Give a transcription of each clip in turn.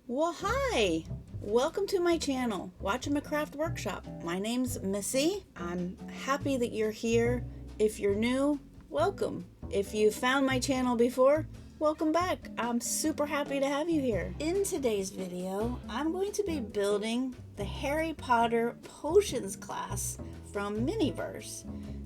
Well, hi! Welcome to my channel, Watch-A-Craft Workshop. My name's Missy. I'm happy that you're here. If you're new, welcome. If you found my channel before, welcome back. I'm super happy to have you here. In today's video, I'm going to be building the Harry Potter Potions class from Miniverse.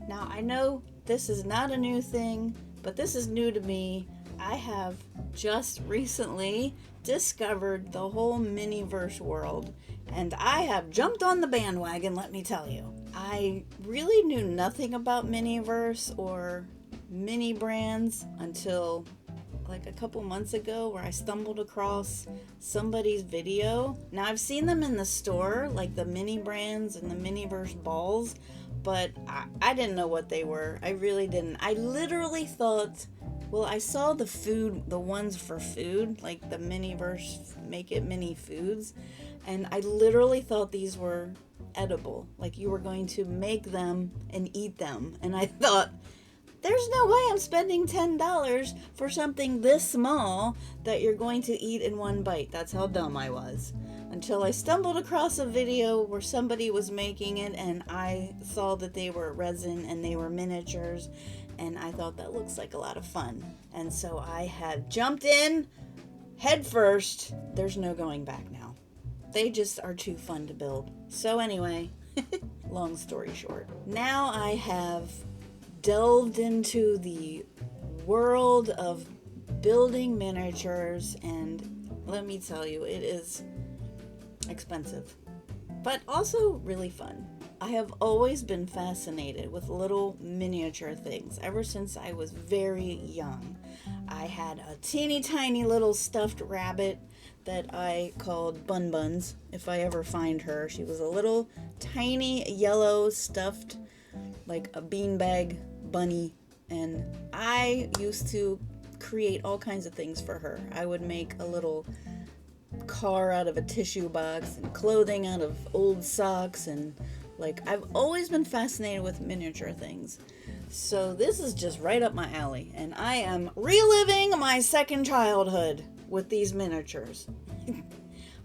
Now, I know this is not a new thing, but this is new to me. I have just recently discovered the whole Miniverse world, and I have jumped on the bandwagon, let me tell you. I really knew nothing about Miniverse or mini brands until like a couple months ago, where I stumbled across somebody's video. Now, I've seen them in the store, like the mini brands and the Miniverse balls, but I didn't know what they were. I really didn't. I literally thought, well, I saw the food, the ones for food, like the Miniverse Make It Mini Foods, and I literally thought these were edible, like you were going to make them and eat them. And I thought, there's no way I'm spending $10 for something this small that you're going to eat in one bite. That's how dumb I was. Until I stumbled across a video where somebody was making it, and I saw that they were resin and they were miniatures, and I thought that looks like a lot of fun. And so I had jumped in head first. There's no going back now. They just are too fun to build. So anyway, long story short, now I have delved into the world of building miniatures, and let me tell you, it is expensive, but also really fun. I have always been fascinated with little miniature things ever since I was very young. I had a teeny tiny little stuffed rabbit that I called Bun Buns. If I ever find her, she was a little tiny yellow stuffed, like a beanbag bunny, and I used to create all kinds of things for her. I would make a little car out of a tissue box and clothing out of old socks, and like, I've always been fascinated with miniature things. So this is just right up my alley, and I am reliving my second childhood with these miniatures.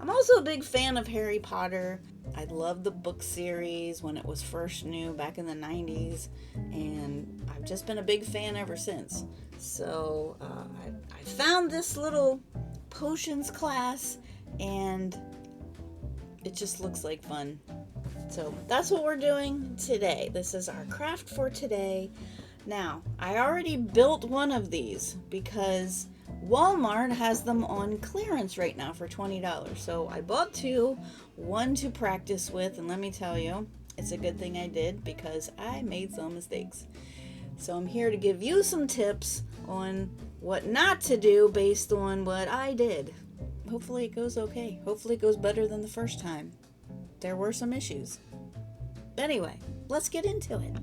I'm also a big fan of Harry Potter. I loved the book series when it was first new back in the 90s, and I've just been a big fan ever since. So I found this little potions class, and it just looks like fun. So that's what we're doing today. This is our craft for today. Now, I already built one of these because Walmart has them on clearance right now for $20. So I bought two, one to practice with, and let me tell you, it's a good thing I did because I made some mistakes. So I'm here to give you some tips on what not to do based on what I did. Hopefully it goes okay. Hopefully it goes better than the first time. There were some issues. Anyway, let's get into it.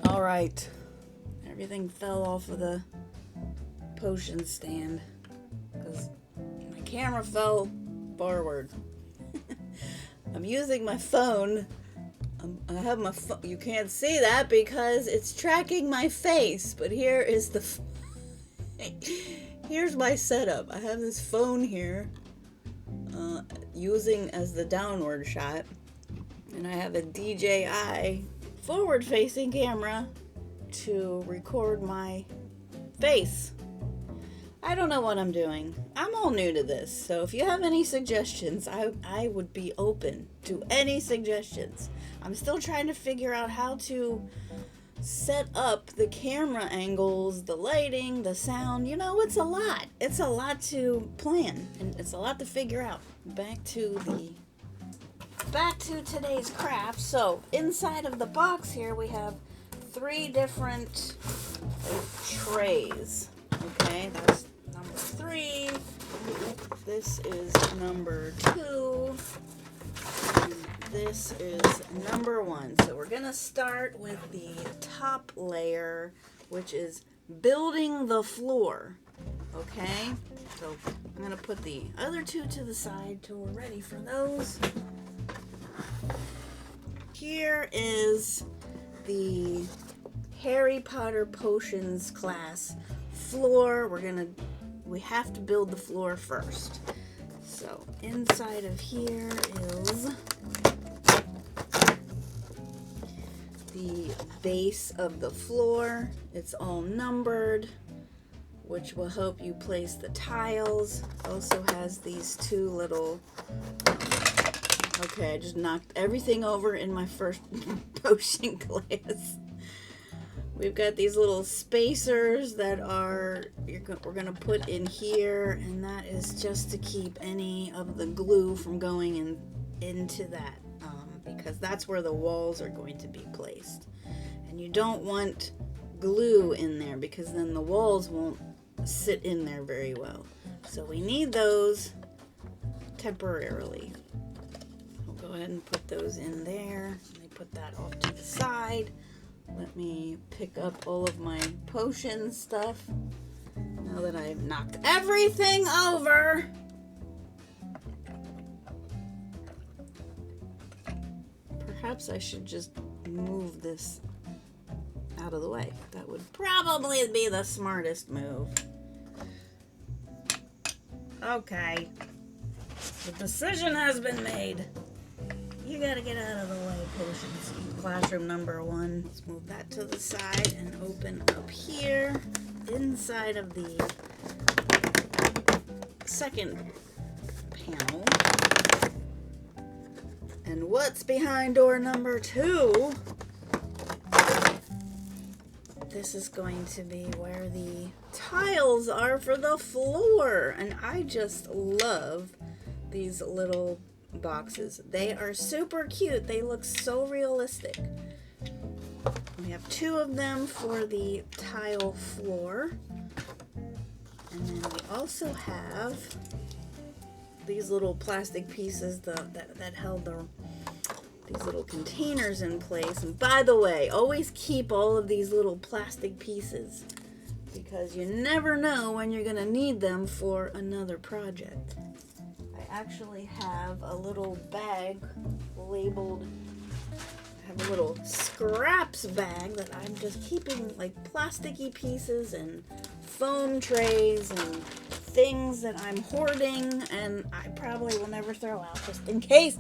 All right. Everything fell off of the potion stand because my camera fell forward. I'm using my phone. I have my phone. You can't see that because it's tracking my face, but here is the here's my setup. I have this phone here using as the downward shot, and I have a DJI forward facing camera to record my face. I don't know what I'm doing. I'm all new to this, so if you have any suggestions, I would be open to any suggestions. I'm still trying to figure out how to set up the camera angles, the lighting, the sound. You know, it's a lot. It's a lot to plan, and it's a lot to figure out. Back to today's craft. So inside of the box here we have 3 different trays. Okay, that's number 3. This is number 2. And this is number 1. So we're gonna start with the top layer, which is building the floor. Okay, so I'm gonna put the other 2 to the side till we're ready for those. Here is the Harry Potter Potions class floor. We have to build the floor first. So inside of here is the base of the floor. It's all numbered, which will help you place the tiles. Also has these two little, okay, I just knocked everything over in my first potion glass. We've got these little spacers that we're going to put in here, and that is just to keep any of the glue from going into that, because that's where the walls are going to be placed. And you don't want glue in there because then the walls won't sit in there very well. So we need those temporarily. We'll go ahead and put those in there. Let me put that off to the side. Let me pick up all of my potion stuff. Now that I've knocked everything over. Perhaps I should just move this out of the way. That would probably be the smartest move. Okay. The decision has been made. You gotta get out of the way, potions. Classroom number 1. Let's move that to the side and open up here inside of the second panel. And what's behind door number 2? This is going to be where the tiles are for the floor. And I just love these little boxes. They are super cute. They look so realistic. We have 2 of them for the tile floor. And then we also have these little plastic pieces that held these little containers in place. And by the way, always keep all of these little plastic pieces because you never know when you're going to need them for another project. I actually have a little bag labeled, I have a little scraps bag that I'm just keeping like plasticky pieces and foam trays and things that I'm hoarding and I probably will never throw out just in case.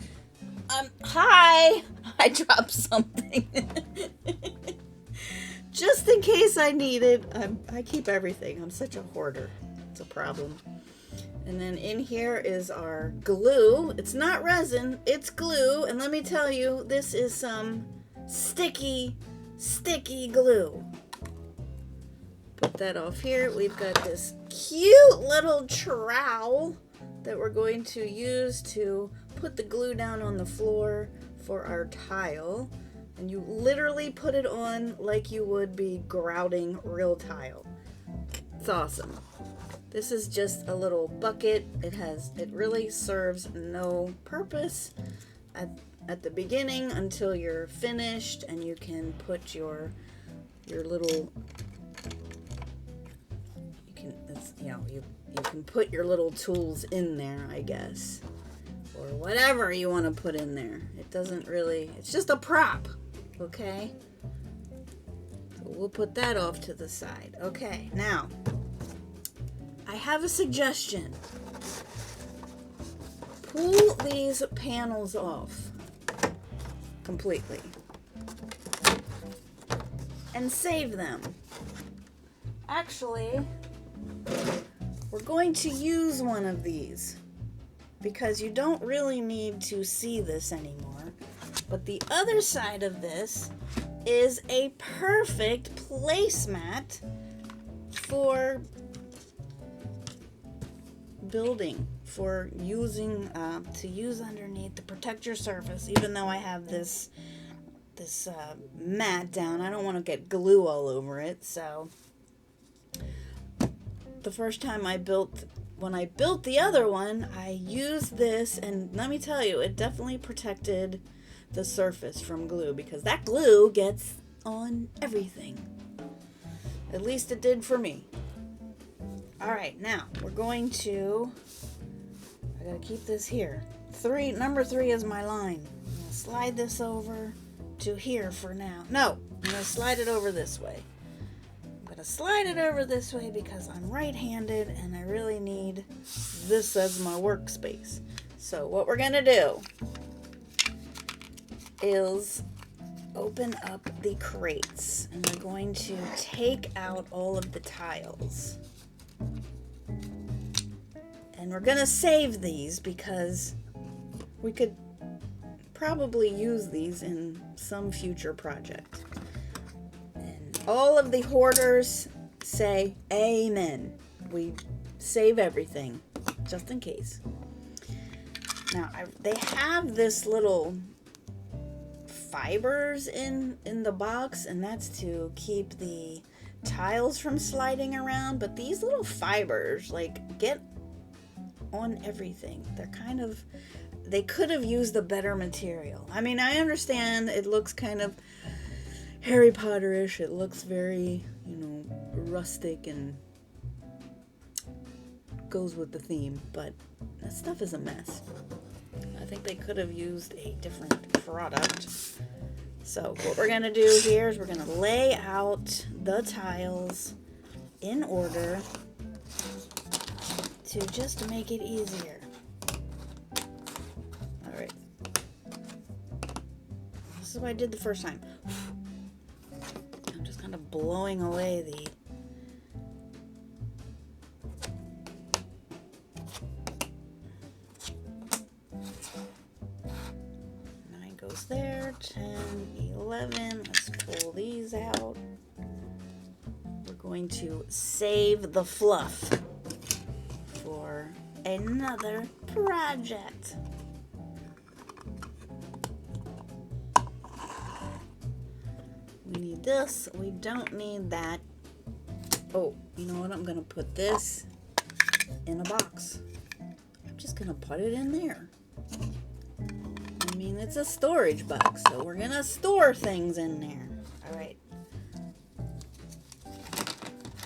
Hi! I dropped something. Just in case I need it. I keep everything. I'm such a hoarder. It's a problem. And then in here is our glue. It's not resin, it's glue. And let me tell you, this is some sticky glue. Put that off here. We've got this cute little trowel that we're going to use to put the glue down on the floor for our tile. And you literally put it on like you would be grouting real tile. It's awesome. This is just a little bucket. It really serves no purpose at the beginning until you're finished, and you can put your little, you can put your little tools in there, I guess, or whatever you want to put in there. It doesn't really, it's just a prop, okay? So we'll put that off to the side. Okay, now I have a suggestion. Pull these panels off completely and save them. Actually, we're going to use one of these because you don't really need to see this anymore. But the other side of this is a perfect placemat for building, for using to use underneath to protect your surface. Even though I have this mat down, I don't want to get glue all over it. So the first time when I built the other one, I used this, and let me tell you, it definitely protected the surface from glue because that glue gets on everything. At least it did for me. All right, now we're going to, I gotta keep this here. Number 3 is my line. I'm gonna slide this over to here for now. No, I'm gonna slide it over this way. I'm gonna to slide it over this way because I'm right-handed and I really need this as my workspace. So what we're gonna do is open up the crates and we're going to take out all of the tiles. And we're gonna save these because we could probably use these in some future project. And all of the hoarders say amen. We save everything just in case. Now they have this little fibers in the box, and that's to keep the tiles from sliding around, but these little fibers like get on everything. They're kind of, they could have used a better material. I mean, I understand it looks kind of Harry Potter-ish. It looks very, you know, rustic and goes with the theme, but that stuff is a mess. I think they could have used a different product. So what we're gonna do here is we're gonna lay out the tiles in order to just make it easier. All right. This is what I did the first time. I'm just kind of blowing away the there, 10, 11, let's pull these out. We're going to save the fluff for another project. We need this, we don't need that. Oh, you know what, I'm gonna put this in a box. I'm just gonna put it in there. I mean, it's a storage box, so we're gonna store things in there. All right.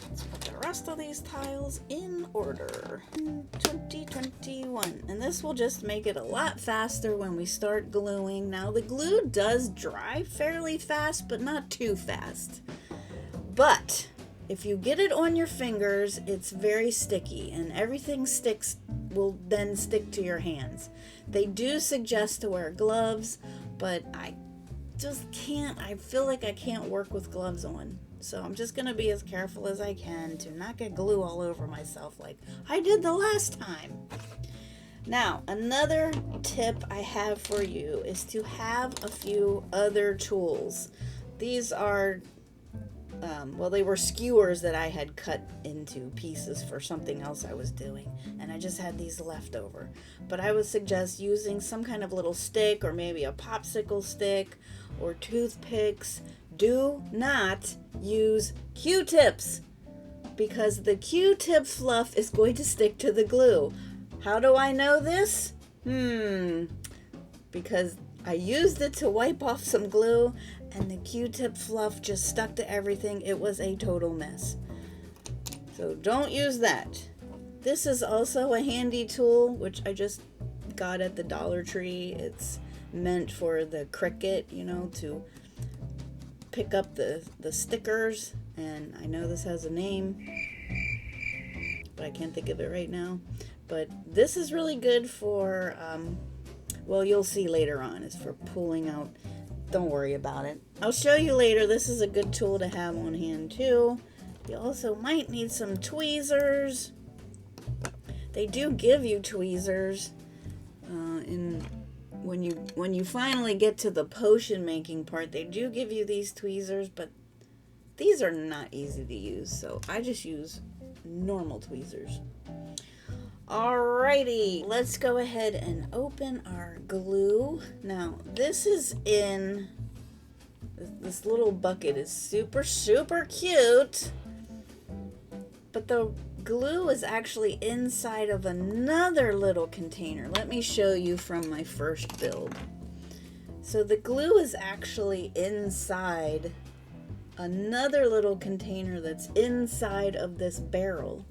Let's put the rest of these tiles in order. 2021. And this will just make it a lot faster when we start gluing. Now, the glue does dry fairly fast, but not too fast. But if you get it on your fingers, it's very sticky, and everything will then stick to your hands. They do suggest to wear gloves, but I just can't. I feel like I can't work with gloves on. So I'm just going to be as careful as I can to not get glue all over myself like I did the last time. Now, another tip I have for you is to have a few other tools. These are well, they were skewers that I had cut into pieces for something else I was doing, and I just had these left over. But I would suggest using some kind of little stick, or maybe a popsicle stick, or toothpicks. Do not use Q-tips, because the Q-tip fluff is going to stick to the glue. How do I know this? Because I used it to wipe off some glue, and the Q-tip fluff just stuck to everything. It was a total mess. So don't use that. This is also a handy tool, which I just got at the Dollar Tree. It's meant for the Cricut, you know, to pick up the stickers. And I know this has a name, but I can't think of it right now. But this is really good for, well, you'll see later on. It's for pulling out. Don't worry about it. I'll show you later. This is a good tool to have on hand too. You also might need some tweezers. They do give you tweezers when you finally get to the potion making part. They do give you these tweezers, but these are not easy to use, so I just use normal tweezers. Alrighty, let's go ahead and open our glue. Now, this is in this little bucket. Is super cute, but the glue is actually inside of another little container. Let me show you from my first build. So the glue is actually inside another little container that's inside of this barrel.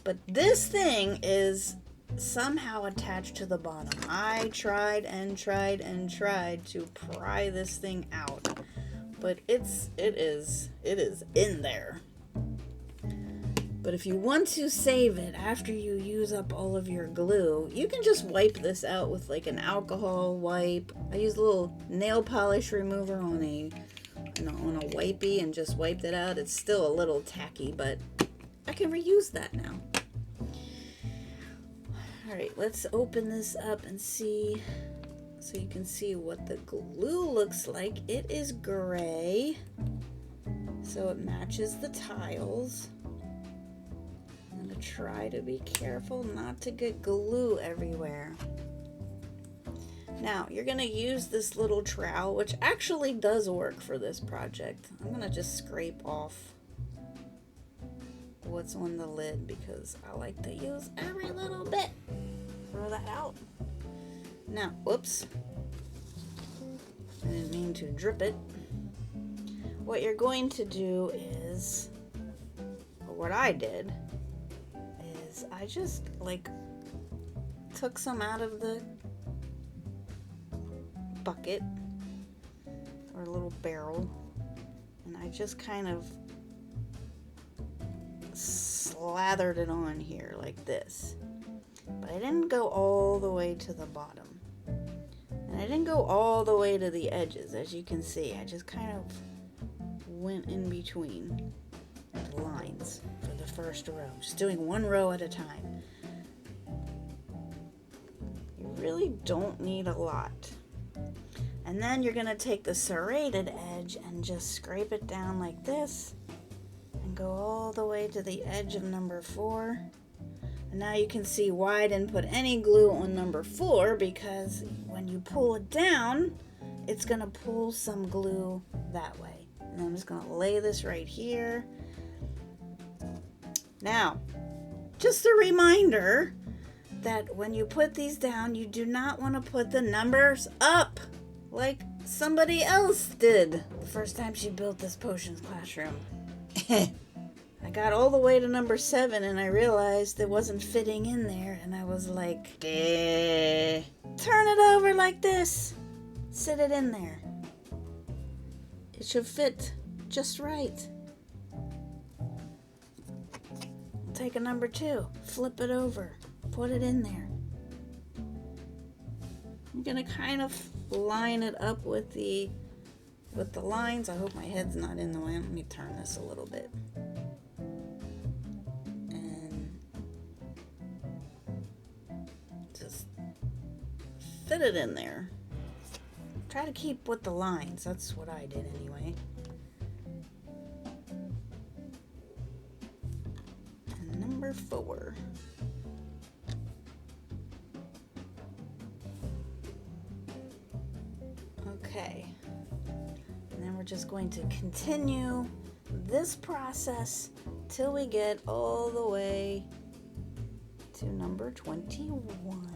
But this thing is somehow attached to the bottom. I tried and tried and tried to pry this thing out, but it is in there. But if you want to save it after you use up all of your glue, you can just wipe this out with like an alcohol wipe. I used a little nail polish remover on a wipey and just wiped it out. It's still a little tacky, but I can reuse that now. All right, let's open this up and see, so you can see what the glue looks like. It is gray, so it matches the tiles. I'm gonna try to be careful not to get glue everywhere. Now, you're gonna use this little trowel, which actually does work for this project. I'm gonna just scrape off what's on the lid because I like to use every little bit. Throw that out. Now, whoops. I didn't mean to drip it. What you're going to do is, or what I did, is I just like took some out of the bucket or a little barrel, and I just kind of slathered it on here like this. But I didn't go all the way to the bottom, and I didn't go all the way to the edges. As you can see, I just kind of went in between the lines for the first row, just doing one row at a time. You really don't need a lot. And then you're going to take the serrated edge and just scrape it down like this and go all the way to the edge of number 4. And now you can see why I didn't put any glue on number 4, because when you pull it down, it's going to pull some glue that way. And I'm just going to lay this right here. Now, just a reminder that when you put these down, you do not want to put the numbers up like somebody else did the first time she built this potions classroom. I got all the way to number 7 and I realized it wasn't fitting in there, and I was like, turn it over like this. Sit it in there. It should fit just right. Take a number 2, flip it over, put it in there. I'm gonna kind of line it up with the lines. I hope my head's not in the way. Let me turn this a little bit. And just fit it in there. Try to keep with the lines. That's what I did anyway. And number 4. Okay, and then we're just going to continue this process till we get all the way to number 21.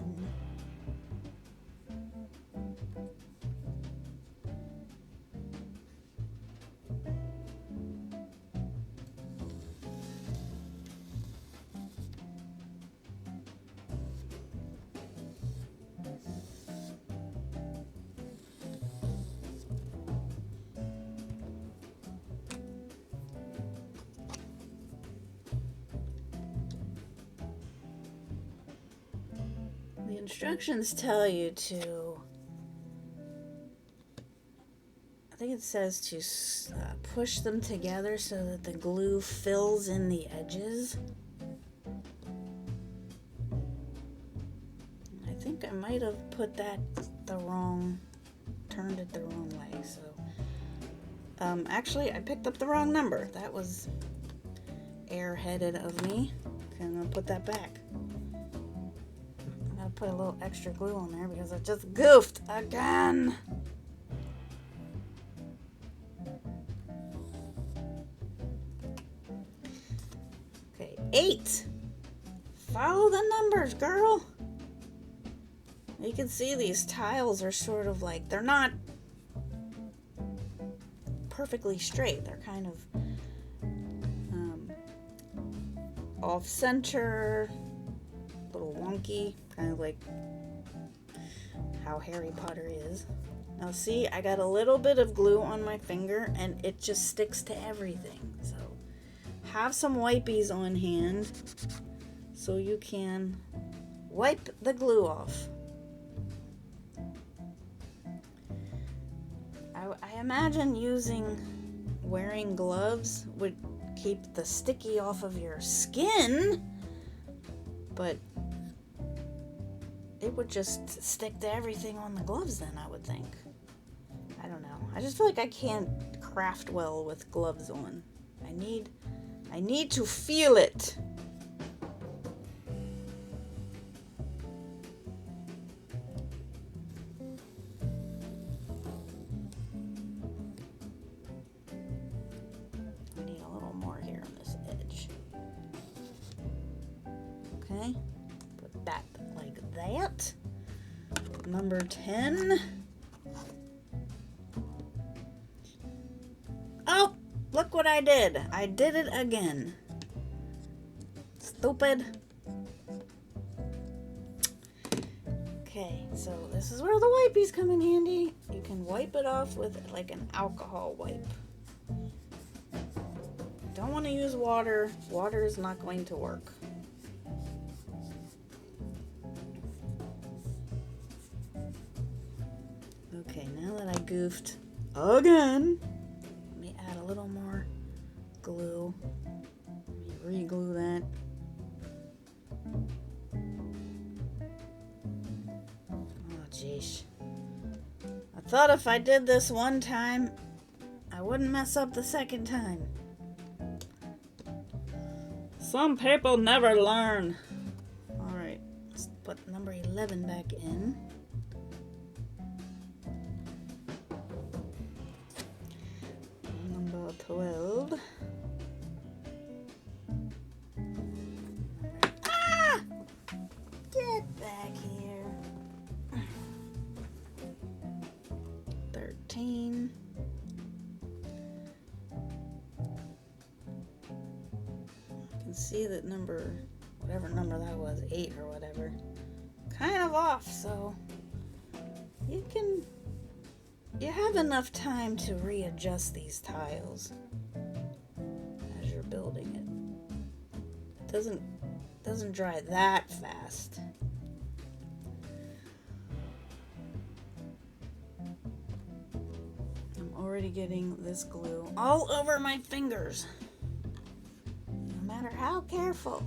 The instructions tell you to, I think it says to push them together so that the glue fills in the edges. I think I might have put that turned it the wrong way. So, actually I picked up the wrong number. That was airheaded of me. Okay, I'm gonna put that back. Put a little extra glue on there because I just goofed again. Okay, 8. Follow the numbers, girl. You can see these tiles are sort of like, they're not perfectly straight. They're kind of off center, a little wonky. Kind of like how Harry Potter is. Now see, I got a little bit of glue on my finger and it just sticks to everything. So have some wipies on hand so you can wipe the glue off. I imagine wearing gloves would keep the sticky off of your skin, but it would just stick to everything on the gloves then, I would think. I don't know. I just feel like I can't craft well with gloves on. I need to feel it. I need a little more here on this edge. Okay. Put that like that. Number 10. Oh, look what I did. I did it again. Stupid. Okay, so this is where the wipies come in handy. You can wipe it off with like an alcohol wipe. Don't want to use water. Water is not going to work. Okay, now that I goofed again, let me add a little more glue. Let me re-glue that. Oh, jeez. I thought if I did this one time, I wouldn't mess up the second time. Some people never learn. Alright, let's put number 11 back in. Number 12. Ah! Get back here. 13. You can see that whatever number that was, 8 or whatever, kind of off, so you have enough time to readjust these tiles as you're building it. It doesn't dry that fast. I'm already getting this glue all over my fingers, no matter how careful.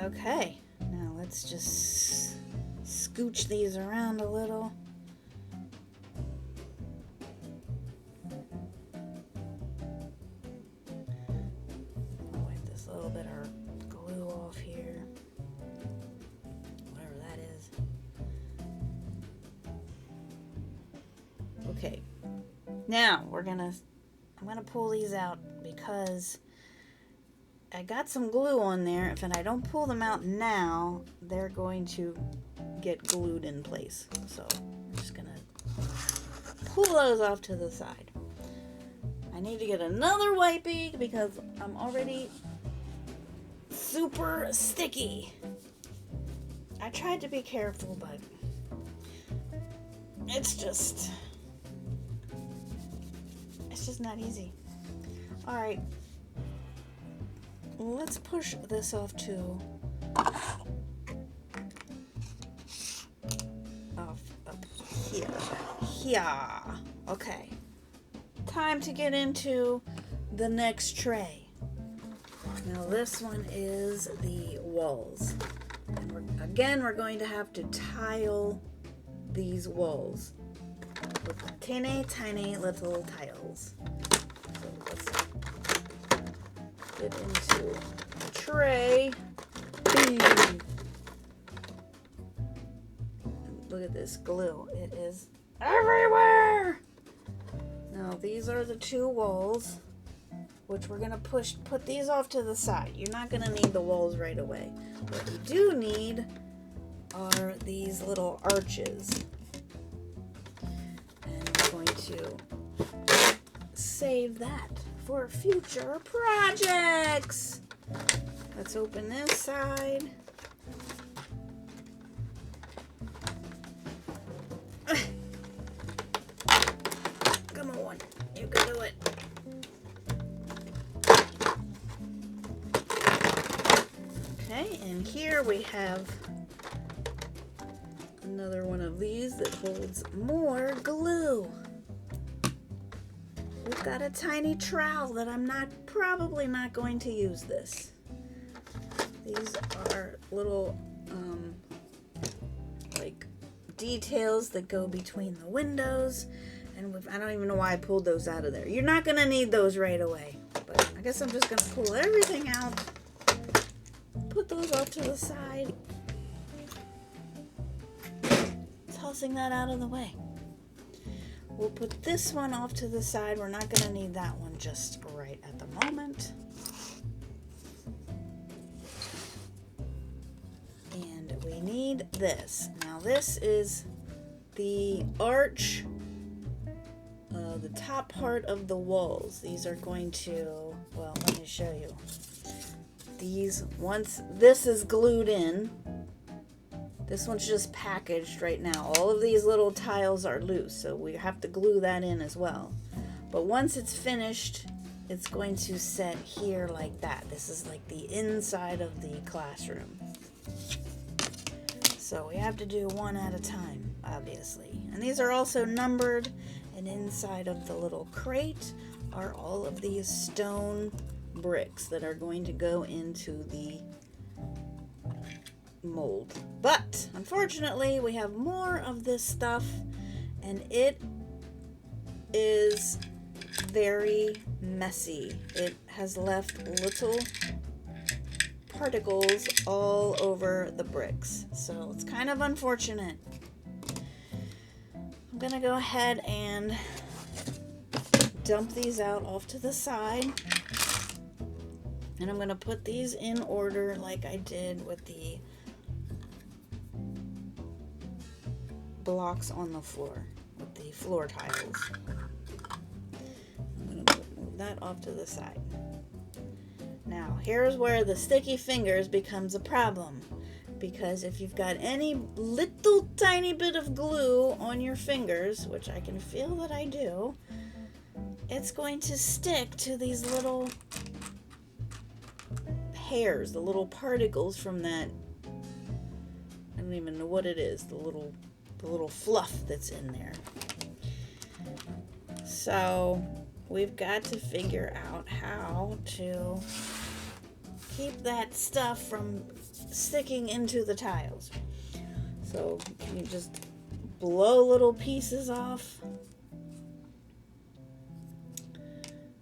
Okay, now let's just scooch these around a little. Wipe this little bit of glue off here, whatever that is. Okay, now I'm gonna pull these out because I got some glue on there. If I don't pull them out now, they're going to get glued in place. So I'm just gonna pull those off to the side. I need to get another wipey because I'm already super sticky. I tried to be careful, but it's just not easy. All right. Let's push this off too. Up here. Here. Okay. Time to get into the next tray. Now this one is the walls. And we're going to have to tile these walls with teeny tiny little tiles. So let's get into the tray. Look at this glue. It is everywhere. Now these are the two walls. which we're gonna put these off to the side. You're not gonna need the walls right away. What you do need are these little arches. And we're going to save that for future projects. Let's open this side. Come on, you can do it. Okay, and here we have another one of these that holds more glue. We've got a tiny trowel that I'm probably not going to use this. These are little like details that go between the windows, and I don't even know why I pulled those out of there. You're not gonna need those right away, but I guess I'm just gonna pull everything out, put those off to the side, tossing that out of the way. We'll put this one off to the side. We're not going to need that one just right at the moment. And we need this. Now this is the arch, the top part of the walls. These are going to, well, let me show you. These, once this is glued in, this one's just packaged right now. All of these little tiles are loose, so we have to glue that in as well. But once it's finished, it's going to set here like that. This is like the inside of the classroom. So we have to do one at a time, obviously. And these are also numbered, and inside of the little crate are all of these stone bricks that are going to go into the mold. But unfortunately we have more of this stuff, and it is very messy. It has left little particles all over the bricks, so it's kind of unfortunate. I'm gonna go ahead and dump these out off to the side, and I'm gonna put these in order like I did with the blocks on the floor, with the floor tiles. I'm going to move that off to the side. Now here's where the sticky fingers becomes a problem, because if you've got any little tiny bit of glue on your fingers, which I can feel that I do, it's going to stick to these little hairs, the little particles from that, I don't even know what it is, the little fluff that's in there. So we've got to figure out how to keep that stuff from sticking into the tiles. So you just blow little pieces off.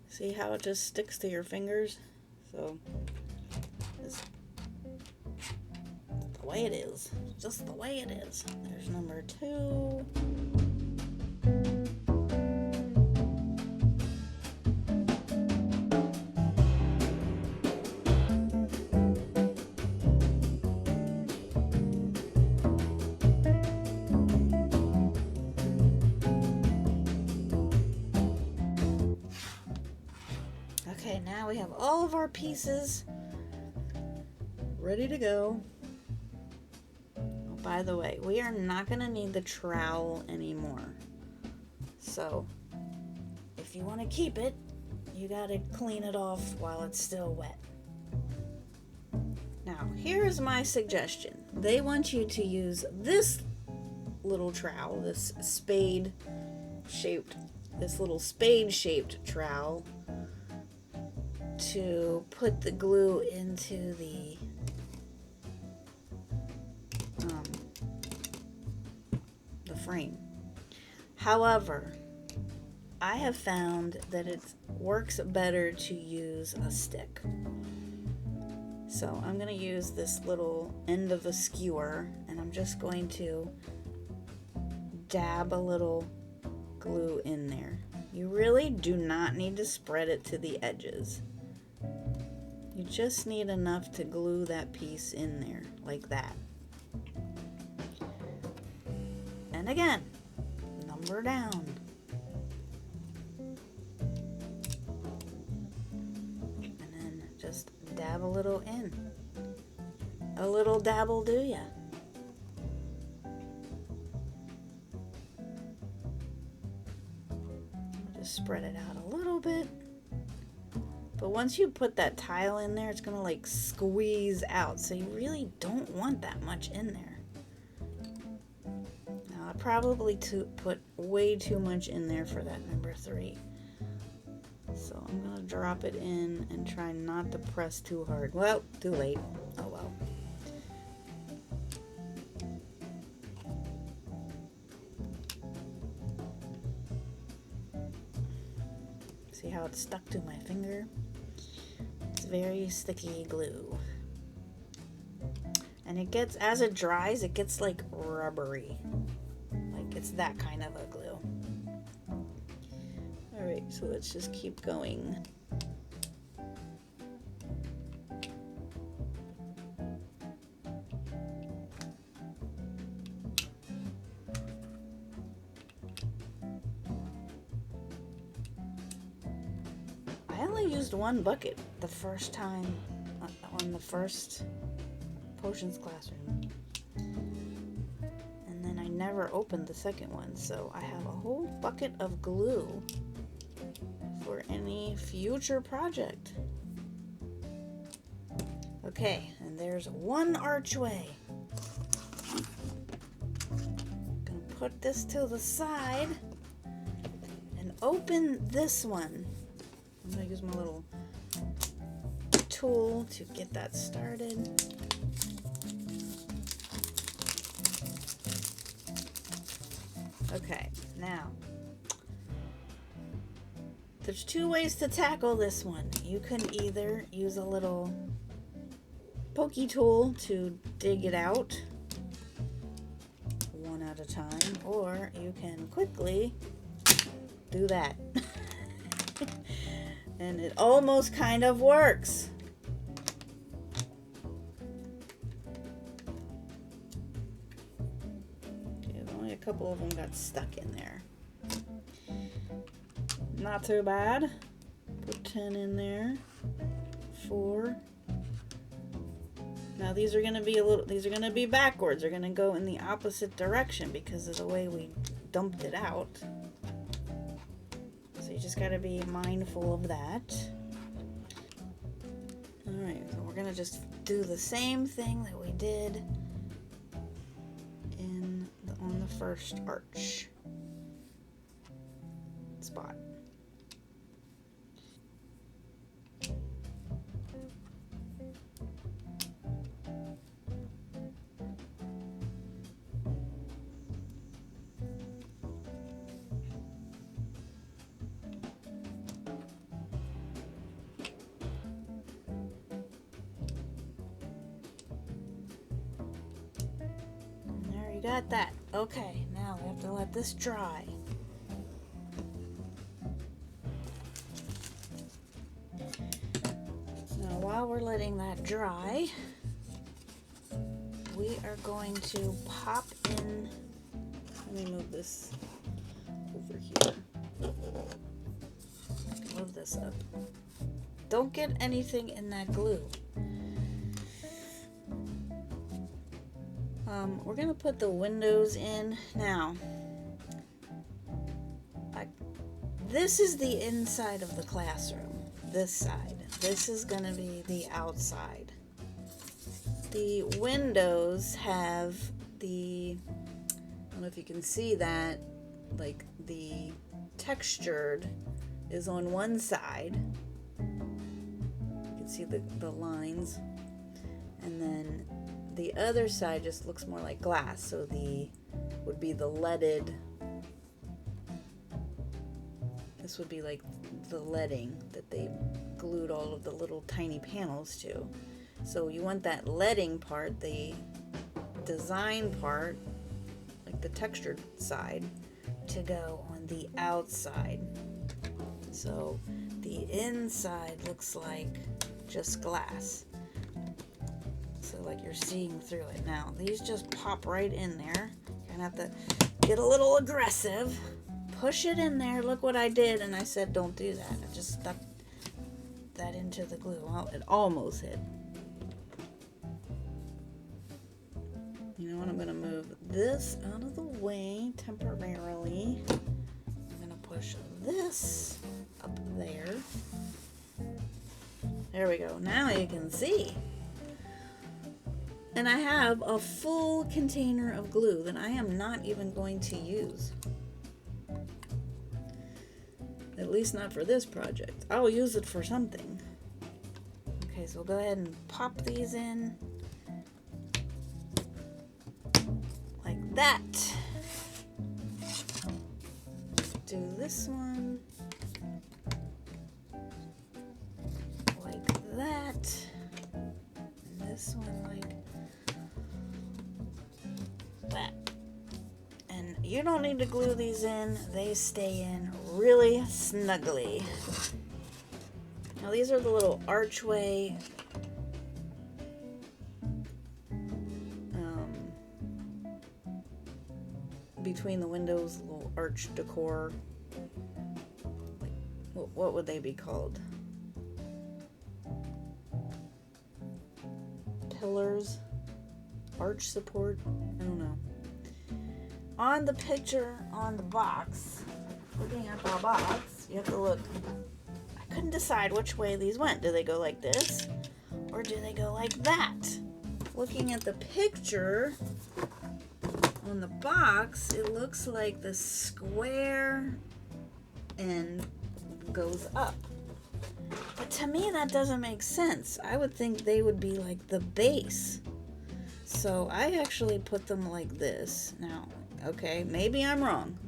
See how it just sticks to your fingers? So it's the way it is, just the way it is. There's number 2. Okay, now we have all of our pieces ready to go. By the way, we are not going to need the trowel anymore. So, if you want to keep it, you got to clean it off while it's still wet. Now, here's my suggestion. They want you to use this little trowel, this little spade-shaped trowel, to put the glue into the frame. However, I have found that it works better to use a stick. So I'm going to use this little end of a skewer, and I'm just going to dab a little glue in there. You really do not need to spread it to the edges. You just need enough to glue that piece in there, like that. And again, number down. And then just dab a little in. A little dabble do ya. Just spread it out a little bit. But once you put that tile in there, it's gonna like squeeze out. So you really don't want that much in there. Now I probably put way too much in there for that number 3. So I'm gonna drop it in and try not to press too hard. Well, too late. Oh well. See how it's stuck to my finger? It's very sticky glue. And it gets, as it dries, it gets like rubbery. Like it's that kind of a glue. Alright, so let's just keep going. I only used one bucket the first time on the first potions classroom. And then I never opened the second one, so I have a whole bucket of glue for any future project. Okay, and there's one archway. Gonna put this to the side and open this one. I'm gonna use my little tool to get that started. Okay, now there's 2 ways to tackle this one. You can either use a little pokey tool to dig it out one at a time, or you can quickly do that. And it almost kind of works. Okay, only a couple of them got stuck in there. Not too bad. Put 10 in there. 4. Now these are gonna be backwards. They're gonna go in the opposite direction because of the way we dumped it out. So you just gotta be mindful of that. Alright, so we're gonna just do the same thing that we did on the first arch spot. Got that. Okay, now we have to let this dry. Now while we're letting that dry, we are going to pop in, let me move this over here. Move this up. Don't get anything in that glue. We're gonna put the windows in now. This is the inside of the classroom, this side. This is gonna be the outside. The windows have I don't know if you can see that, like the textured is on one side. You can see the lines, and then the other side just looks more like glass, so would be the leaded. This would be like the leading that they glued all of the little tiny panels to. So you want that leading part, the design part, like the textured side, to go on the outside. So the inside looks like just glass. So like you're seeing through it. Now these just pop right in there. You're gonna have to get a little aggressive. Push it in there. Look what I did, and I said don't do that. I just stuck that into the glue. Well, it almost hit. You know what? I'm gonna move this out of the way temporarily. I'm gonna push this up there. There we go. Now you can see. And I have a full container of glue that I am not even going to use. At least not for this project. I'll use it for something. Okay, so we'll go ahead and pop these in. Like that. Do this one. Like that. And this one like that. And you don't need to glue these in. They stay in really snugly. Now these are the little archway between the windows, little arch decor. Like, what would they be called? Pillars? Arch support? I don't know. On the picture on the box, looking at the box, you have to look. I couldn't decide which way these went. Do they go like this? Or do they go like that? Looking at the picture on the box, it looks like the square end goes up. But to me, that doesn't make sense. I would think they would be like the base. So I actually put them like this. Now, okay, maybe I'm wrong.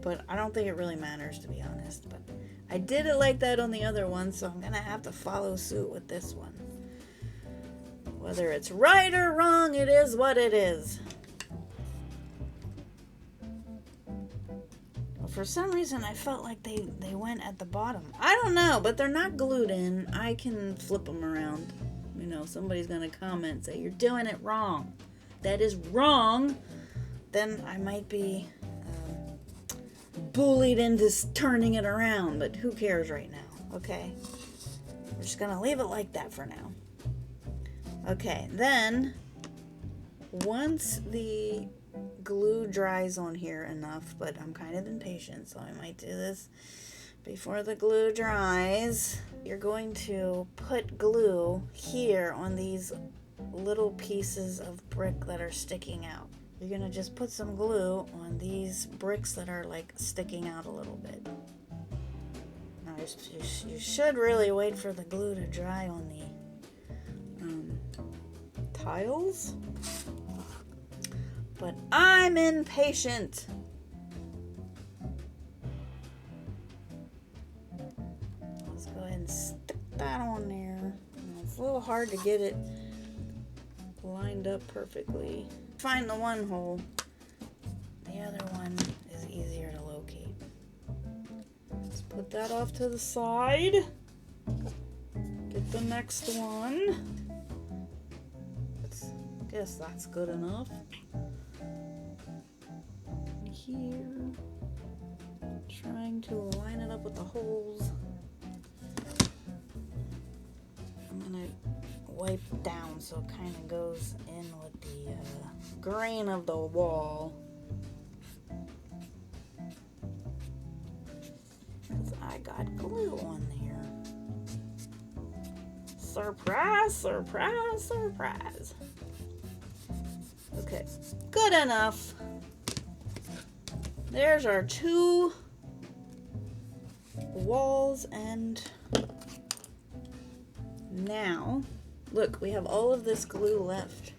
But I don't think it really matters, to be honest. But I did it like that on the other one, so I'm going to have to follow suit with this one. Whether it's right or wrong, it is what it is. For some reason, I felt like they went at the bottom. I don't know, but they're not glued in. I can flip them around. You know, somebody's going to comment and say, you're doing it wrong. That is wrong. Then I might be bullied into turning it around, but who cares right now, okay? We're just going to leave it like that for now. Okay, then once the glue dries on here enough, but I'm kind of impatient, so I might do this before the glue dries. You're going to put glue here on these little pieces of brick that are sticking out. You're going to just put some glue on these bricks that are like sticking out a little bit. Now you should really wait for the glue to dry on the tiles. But I'm impatient. Let's go ahead and stick that on there. It's a little hard to get it lined up perfectly. Find the one hole. The other one is easier to locate. Let's put that off to the side. Get the next one. Guess that's good enough. Here, trying to line it up with the holes. I'm gonna wipe down so it kind of goes in with the grain of the wall. Because I got glue on there. Surprise, surprise, surprise. Okay, good enough. There's our two walls, and now, look, we have all of this glue left.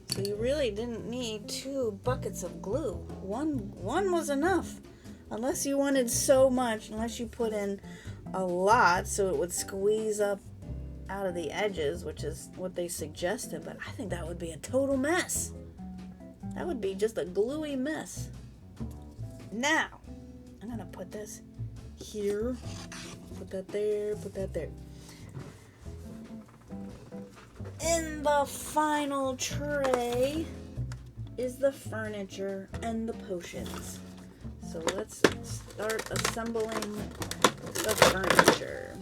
So you really didn't need 2 buckets of glue. One was enough. Unless you wanted so much, unless you put in a lot so it would squeeze up out of the edges, which is what they suggested, but I think that would be a total mess. That would be just a gluey mess. Now, I'm gonna put this here, put that there, put that there. In the final tray is the furniture and the potions. So let's start assembling the furniture.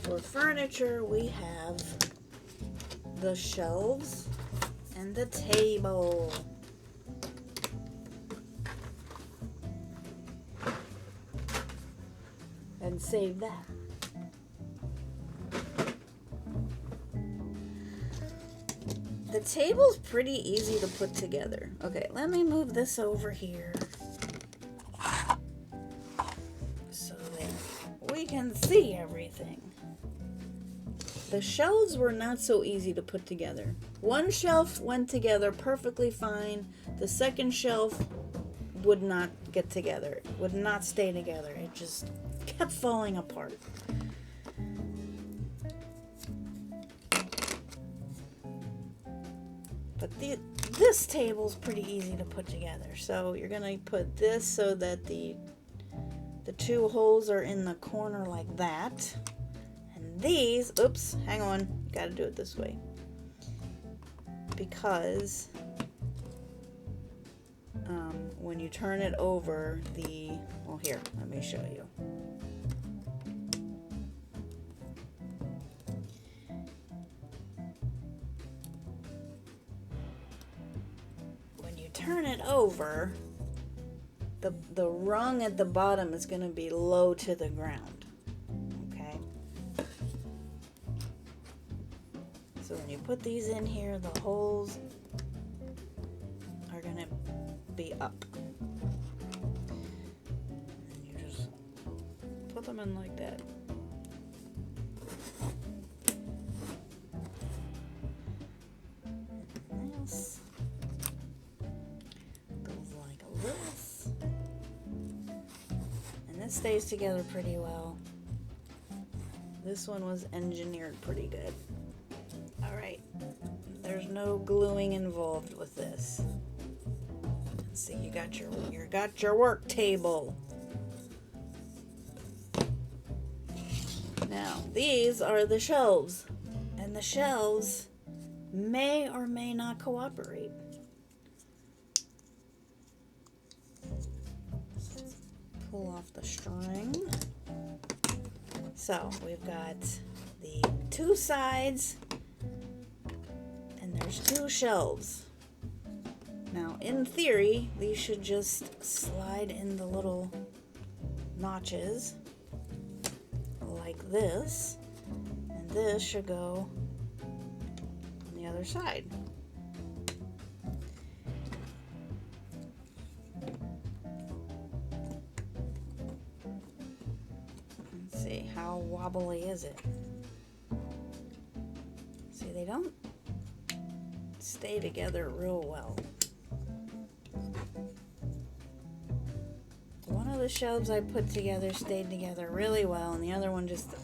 For furniture, we have the shelves and the table. And save that. The table's pretty easy to put together. Okay, let me move this over here so that we can see everything. The shelves were not so easy to put together. One shelf went together perfectly fine. The second shelf would not get together, would not stay together. It just kept falling apart. But this table's pretty easy to put together. So you're gonna put this so that the two holes are in the corner like that. And these, oops, hang on, gotta do it this way. Because when you turn it over, well, here, let me show you. When you turn it over, the rung at the bottom is going to be low to the ground. Okay? So when you put these in here, the holes are going to be up. And you just put them in like that. And this goes like this. And this stays together pretty well. This one was engineered pretty good. Alright. There's no gluing involved with this. See, you got your work table. Now, these are the shelves, and the shelves may or may not cooperate. Let's pull off the string. So, we've got the two sides, and there's two shelves. Now, in theory, these should just slide in the little notches like this, and this should go on the other side. Let's see, how wobbly is it? See, they don't stay together real well. One of the shelves I put together stayed together really well, and the other one just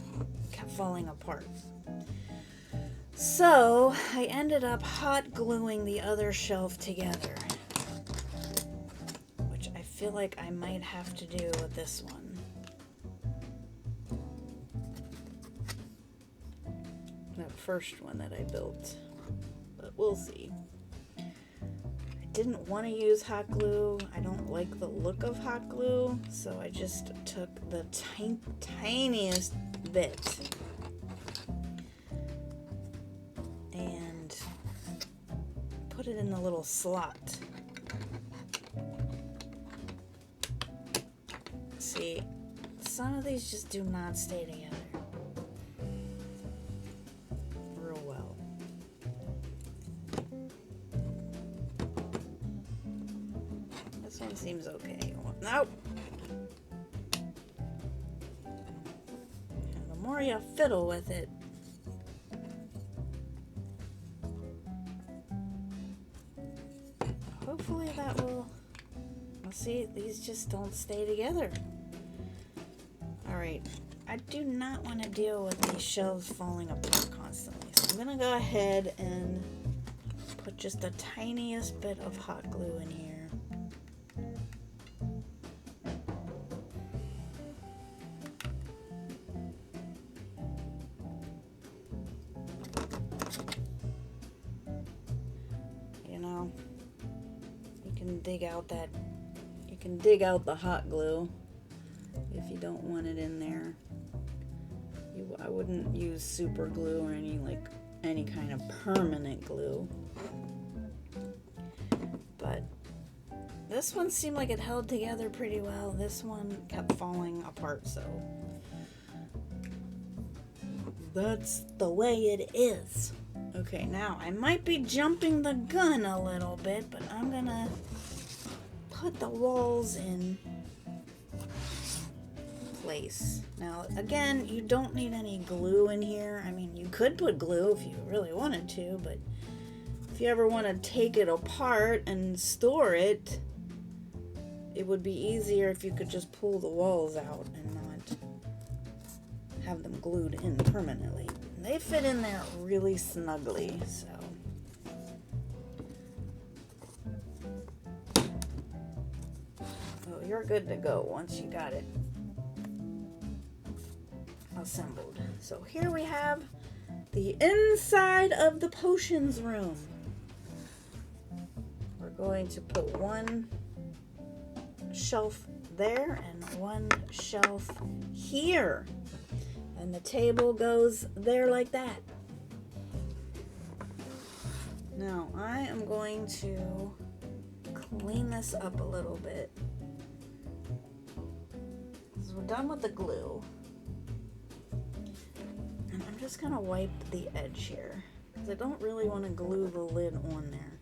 kept falling apart. So I ended up hot gluing the other shelf together, which I feel like I might have to do with this one. The first one that I built, but we'll see. Didn't want to use hot glue. I don't like the look of hot glue, so I just took the tiniest bit and put it in the little slot. See, some of these just do not stay together real well. This one seems okay. Nope. The more you fiddle with it, hopefully that will. Well, see, these just don't stay together. Alright, I do not want to deal with these shelves falling apart constantly, so I'm going to go ahead and put just the tiniest bit of hot glue in here. dig out the hot glue if you don't want it in there. I wouldn't use super glue or any kind of permanent glue. But this one seemed like it held together pretty well. This one kept falling apart, so that's the way it is. Okay, now I might be jumping the gun a little bit, but I'm gonna put the walls in place. Now, again, you don't need any glue in here. I mean, you could put glue if you really wanted to, but if you ever want to take it apart and store it, it would be easier if you could just pull the walls out and not have them glued in permanently. And they fit in there really snugly, so. Well, you're good to go once you got it assembled. So here we have the inside of the potions room. We're going to put one shelf there and one shelf here. And the table goes there like that. Now I am going to clean this up a little bit. So we're done with the glue. And I'm just gonna wipe the edge here, because I don't really want to glue the lid on there.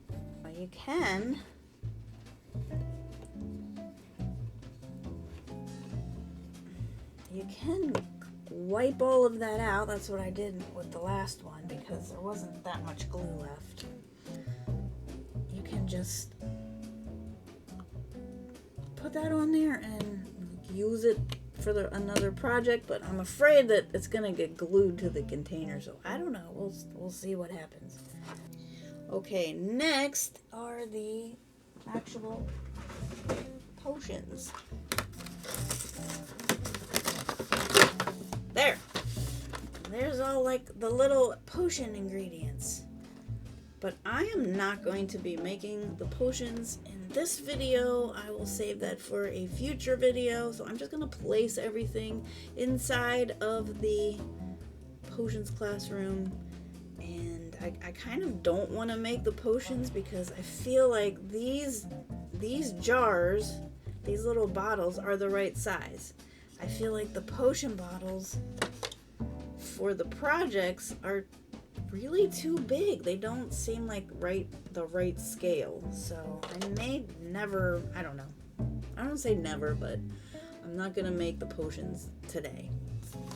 But you can wipe all of that out. That's what I did with the last one, because there wasn't that much glue left. You can just put that on there and use it for another project, but I'm afraid that it's gonna get glued to the container, so I don't know. We'll see what happens. Okay, next are the actual potions. There's all like the little potion ingredients. But I am not going to be making the potions in this video. I will save that for a future video. So I'm just going to place everything inside of the potions classroom. And I kind of don't want to make the potions because I feel like these jars, these little bottles, are the right size. I feel like the potion bottles for the projects are really too big. They don't seem like the right scale. So I may never, I don't know. I don't say never, but I'm not gonna make the potions today.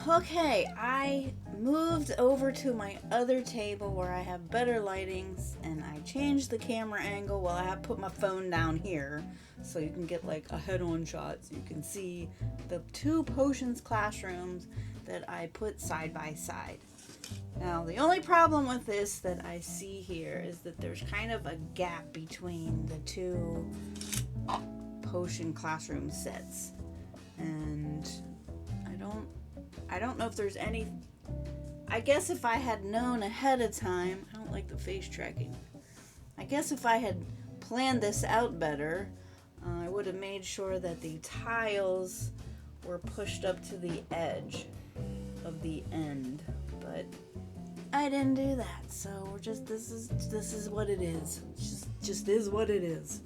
Okay, I moved over to my other table where I have better lightings, and I changed the camera angle. Well, I have put my phone down here so you can get like a head-on shot, so you can see the two potions classrooms that I put side by side. Now, the only problem with this that I see here is that there's kind of a gap between the two potion classroom sets. And I don't know if there's any... I guess if I had known ahead of time... I don't like the face tracking. I guess if I had planned this out better, I would have made sure that the tiles were pushed up to the edge of the end. But I didn't do that, so we're just this is what it is. Just is what it is.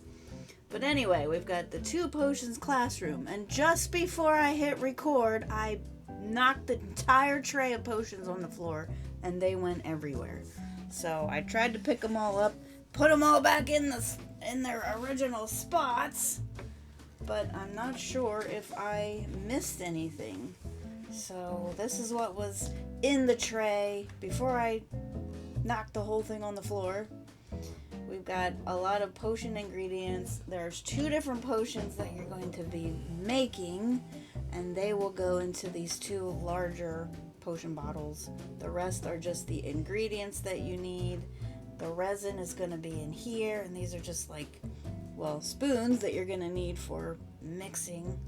But anyway, we've got the two potions classroom, and just before I hit record, I knocked the entire tray of potions on the floor, and they went everywhere. So I tried to pick them all up, put them all back in their original spots, but I'm not sure if I missed anything. So this is what was in the tray before I knocked the whole thing on the floor. We've got a lot of potion ingredients. There's 2 different potions that you're going to be making, and they will go into these 2 larger potion bottles. The rest are just the ingredients that you need. The resin is going to be in here, and these are just like, well, spoons that you're going to need for mixing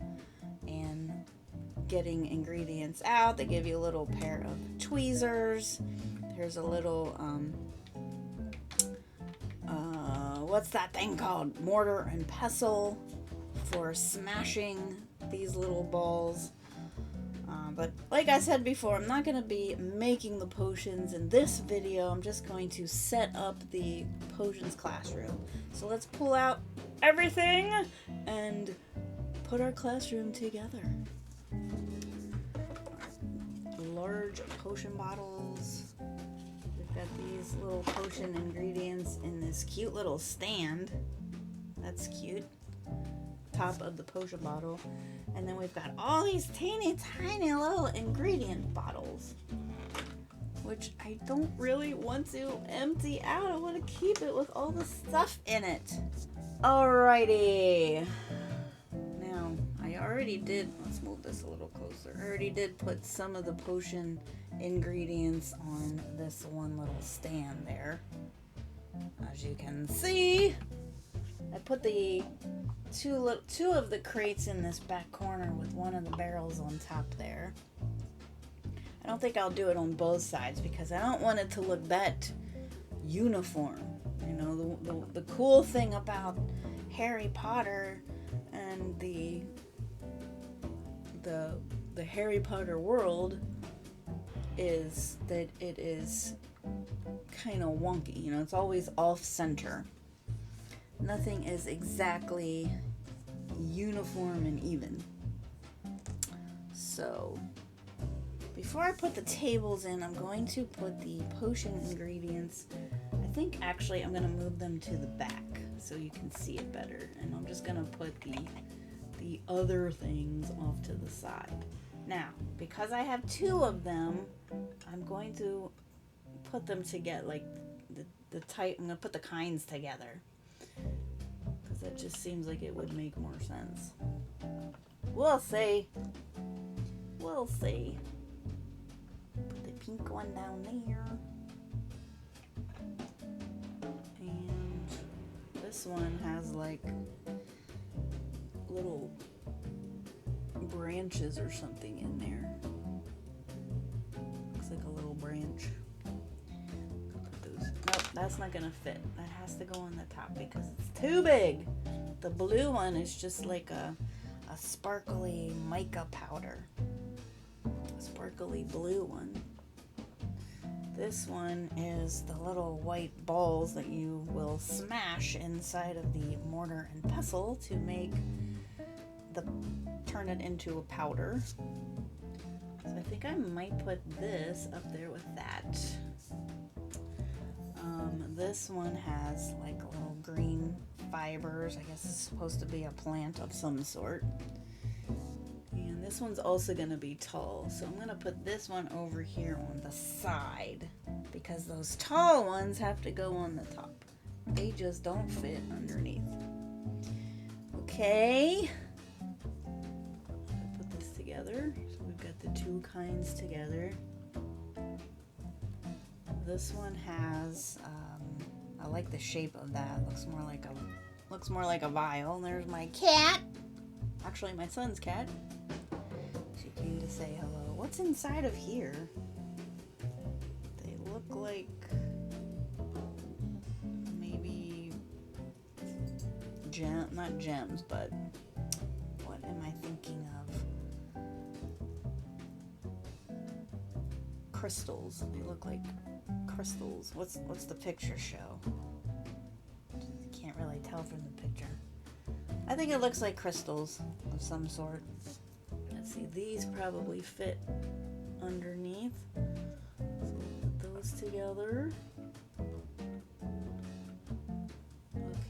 and getting ingredients out. They give you a little pair of tweezers. There's a little what's that thing called? Mortar and pestle for smashing these little balls. But like I said before, I'm not going to be making the potions in this video. I'm just going to set up the potions classroom. So let's pull out everything and put our classroom together. Large potion bottles. We've got these little potion ingredients in this cute little stand. That's cute. Top of the potion bottle. And then we've got all these teeny tiny little ingredient bottles, which I don't really want to empty out. I want to keep it with all the stuff in it. Alrighty. Now, I already did, let's move this a little closer. I already did put some of the potion ingredients on this one little stand there. As you can see, I put the two of the crates in this back corner with one of the barrels on top there. I don't think I'll do it on both sides because I don't want it to look that uniform. You know, the cool thing about Harry Potter and the Harry Potter world is that it is kind of wonky. You know, it's always off center. Nothing is exactly uniform and even. So, before I put the tables in, I'm going to put the potion ingredients. I think actually I'm going to move them to the back so you can see it better. And I'm just going to put the other things off to the side. Now, because I have two of them, I'm going to put them together, like the type, I'm going to put the kinds together. That just seems like it would make more sense. We'll see. We'll see. Put the pink one down there. And this one has like little branches or something in there. Looks like a little branch. Nope, that's not gonna fit. That has to go on the top because it's too big. The blue one is just like a sparkly mica powder. A sparkly blue one. This one is the little white balls that you will smash inside of the mortar and pestle to make turn it into a powder. So I think I might put this up there with that. This one has like little green fibers. I guess it's supposed to be a plant of some sort. And this one's also going to be tall. So I'm going to put this one over here on the side because those tall ones have to go on the top. They just don't fit underneath. Okay. I'll put this together. So we've got the two kinds together. This one has, I like the shape of that. Looks more like a vial. And there's my cat. Actually, my son's cat. She came to say hello. What's inside of here? They look like maybe not gems, but what am I thinking of? Crystals. They look like crystals. What's the picture show? Can't really tell from the picture. I think it looks like crystals of some sort. Let's see, these probably fit underneath. So we'll put those together.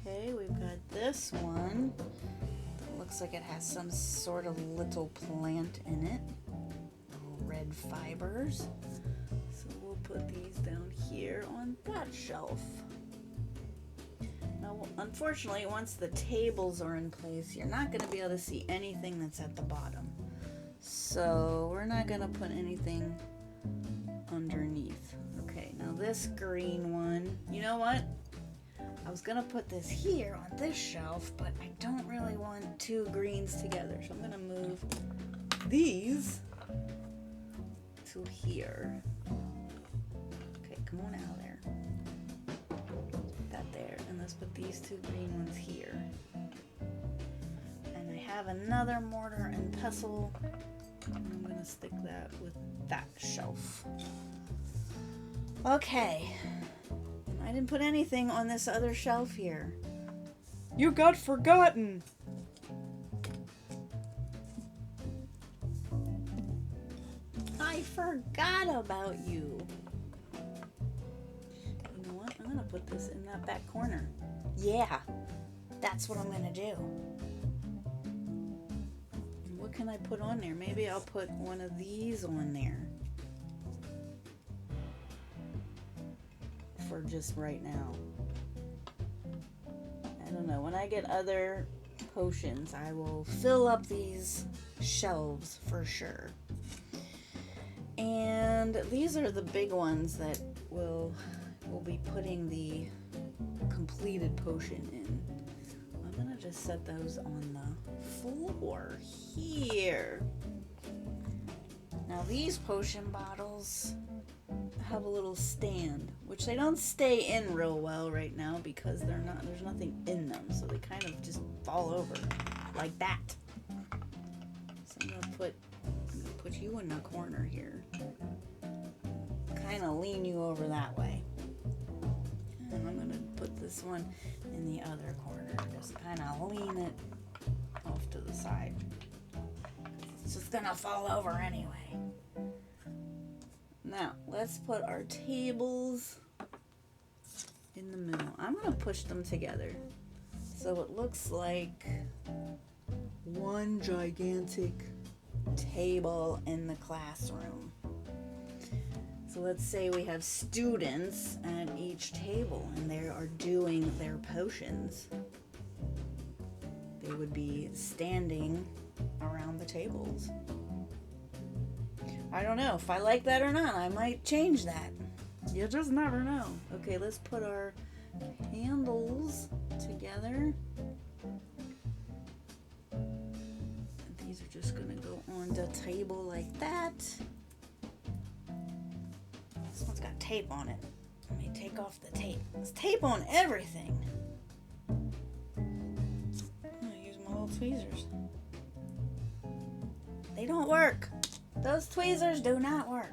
Okay, we've got this one that looks like it has some sort of little plant in it. Little red fibers. So we'll put these down here on that shelf. Now, unfortunately, once the tables are in place, you're not going to be able to see anything that's at the bottom. So we're not going to put anything underneath. Okay, now this green one, you know what? I was going to put this here on this shelf, but I don't really want two greens together. So I'm going to move these to here. Okay, come on out of there. Put that there. And let's put these two green ones here. And I have another mortar and pestle. I'm gonna stick that with that shelf. Okay. I didn't put anything on this other shelf here. You got forgotten. I forgot about you. You know what? I'm gonna put this in that back corner. Yeah, that's what I'm gonna do. And what can I put on there? Maybe I'll put one of these on there. For just right now. I don't know. When I get other potions, I will fill up these shelves for sure. And these are the big ones that we'll be putting the completed potion in. I'm gonna just set those on the floor here. Now these potion bottles have a little stand, which they don't stay in real well right now because there's nothing in them, so they kind of just fall over like that. So I'm gonna put you in the corner here, kind of lean you over that way, and I'm gonna put this one in the other corner, just kind of lean it off to the side. It's just gonna fall over anyway. Now, let's put our tables in the middle. I'm going to push them together so it looks like one gigantic table in the classroom. So let's say we have students at each table and they are doing their potions. They would be standing around the tables. I don't know if I like that or not. I might change that. You just never know. Okay, let's put our candles together. These are just gonna go on the table like that. This one's got tape on it. Let me take off the tape. There's tape on everything. I'm gonna use my little tweezers. They don't work. Those tweezers do not work.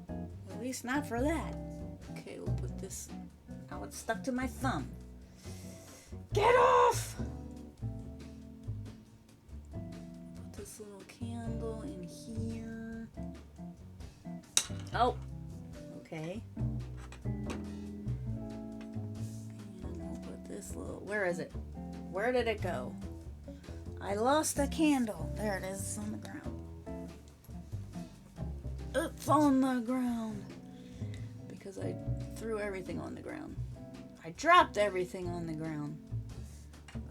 At least not for that. Okay, we'll put this. Oh, it's stuck to my thumb. Get off! Put this little candle in here. Oh, okay. And we'll put this little. Where is it? Where did it go? I lost a candle. There it is. It's on the ground. It's on the ground. Because I threw everything on the ground. I dropped everything on the ground.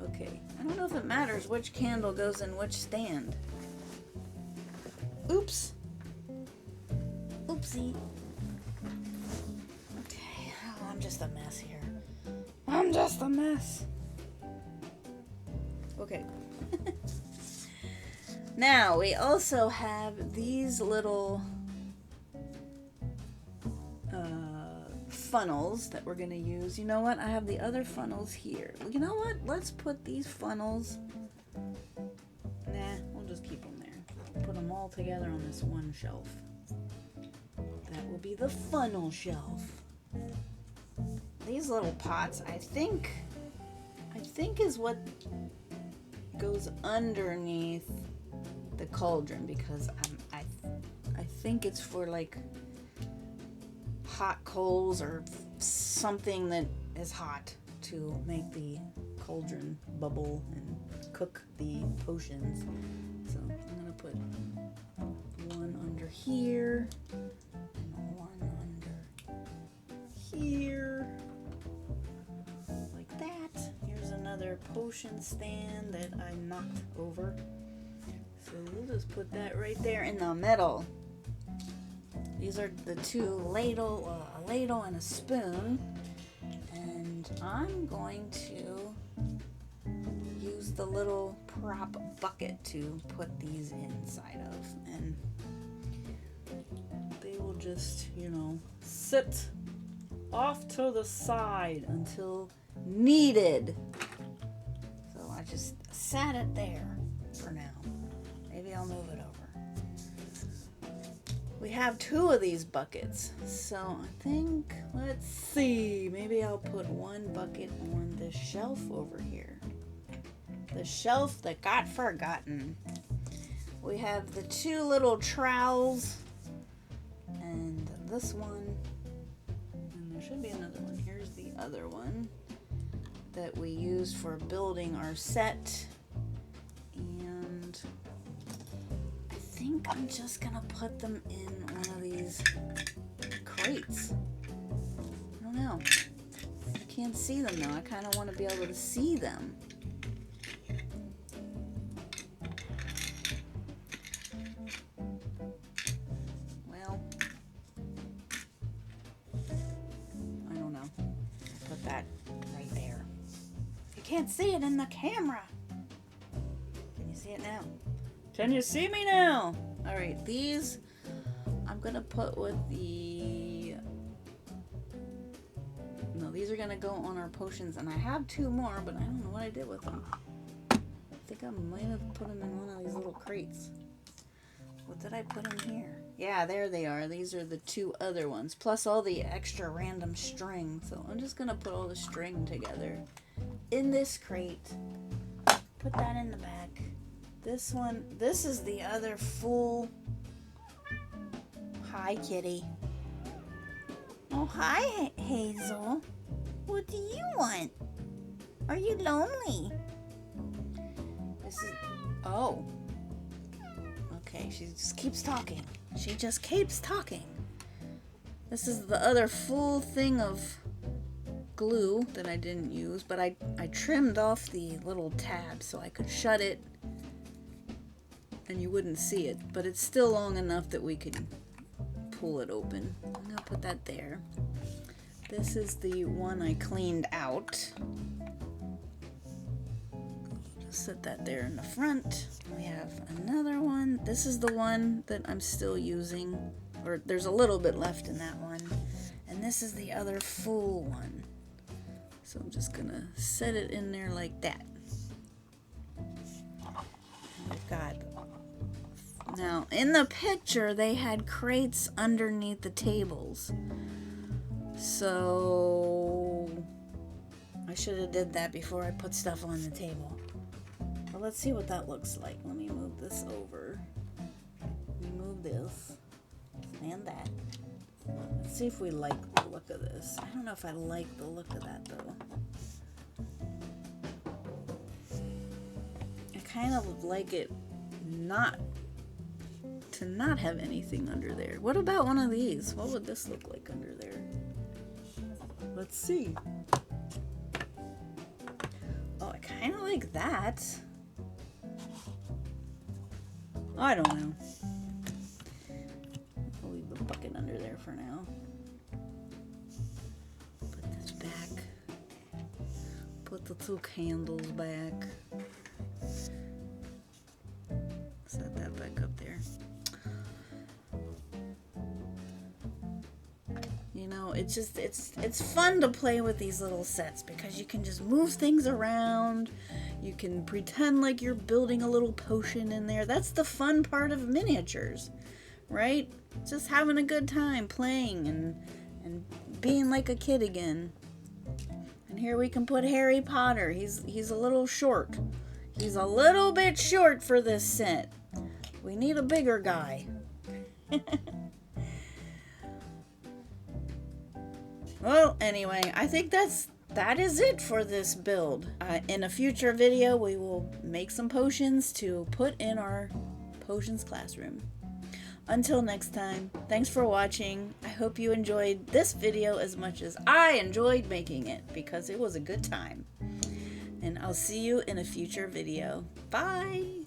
Okay. I don't know if it matters which candle goes in which stand. Oops. Oopsie. Okay. Oh, I'm just a mess here. I'm just a mess. Okay. Now, we also have these little funnels that we're going to use. You know what? I have the other funnels here. You know what? Let's put these funnels... Nah, we'll just keep them there. Put them all together on this one shelf. That will be the funnel shelf. These little pots, I think is what goes underneath the cauldron, because I think it's for like hot coals or something that is hot to make the cauldron bubble and cook the potions. So I'm gonna put one under here and one under here, like that. Here's another potion stand that I knocked over. So we'll just put that right there in the middle. These are the two ladle, a ladle and a spoon. And I'm going to use the little prop bucket to put these inside of. And they will just, sit off to the side until needed. So I just sat it there for now. Maybe I'll move it over. We have 2 of these buckets, so I think, let's see, maybe I'll put one bucket on this shelf over here. The shelf that got forgotten. We have the 2 little trowels and this one, and there should be another one. Here's the other one that we use for building our set. And I think I'm just gonna put them in one of these crates. I don't know. I can't see them though. I kind of want to be able to see them. Well, I don't know. Put that right there. You can't see it in the camera. Can you see it now? Can you see me now? All right, these I'm gonna put with the, no, these are gonna go on our potions, and I have 2 more, but I don't know what I did with them. I think I might have put them in one of these little crates. What did I put in here? Yeah, there they are. These are the 2 other ones, plus all the extra random string. So I'm just gonna put all the string together in this crate. Put that in the back. This one, this is the other full. Hi, kitty. Oh, hi, Hazel. What do you want? Are you lonely? This is, oh. Okay, she just keeps talking. She just keeps talking. This is the other full thing of glue that I didn't use, but I trimmed off the little tab so I could shut it and you wouldn't see it, but it's still long enough that we could pull it open. I'm gonna put that there. This is the one I cleaned out. Just set that there in the front. We have another one. This is the one that I'm still using, or there's a little bit left in that one. And this is the other full one. So I'm just gonna set it in there like that. And we've got, now in the picture they had crates underneath the tables. So I should have did that before I put stuff on the table. Well, let's see what that looks like. Let me move this over. Move this. And that. Let's see if we like the look of this. I don't know if I like the look of that though. I kind of like it not have anything under there. What about one of these? What would this look like under there? Let's see. Oh, I kind of like that. I don't know. I'll leave the bucket under there for now. Put this back. Put the 2 candles back. Set that back up there. You know, it's fun to play with these little sets because you can just move things around. You can pretend like you're building a little potion in there. That's the fun part of miniatures, right? Just having a good time playing and being like a kid again. And here we can put Harry Potter. He's a little short. He's a little bit short for this set. We need a bigger guy. Well, anyway, I think that is it for this build. In a future video, we will make some potions to put in our potions classroom. Until next time, thanks for watching. I hope you enjoyed this video as much as I enjoyed making it, because it was a good time. And I'll see you in a future video. Bye!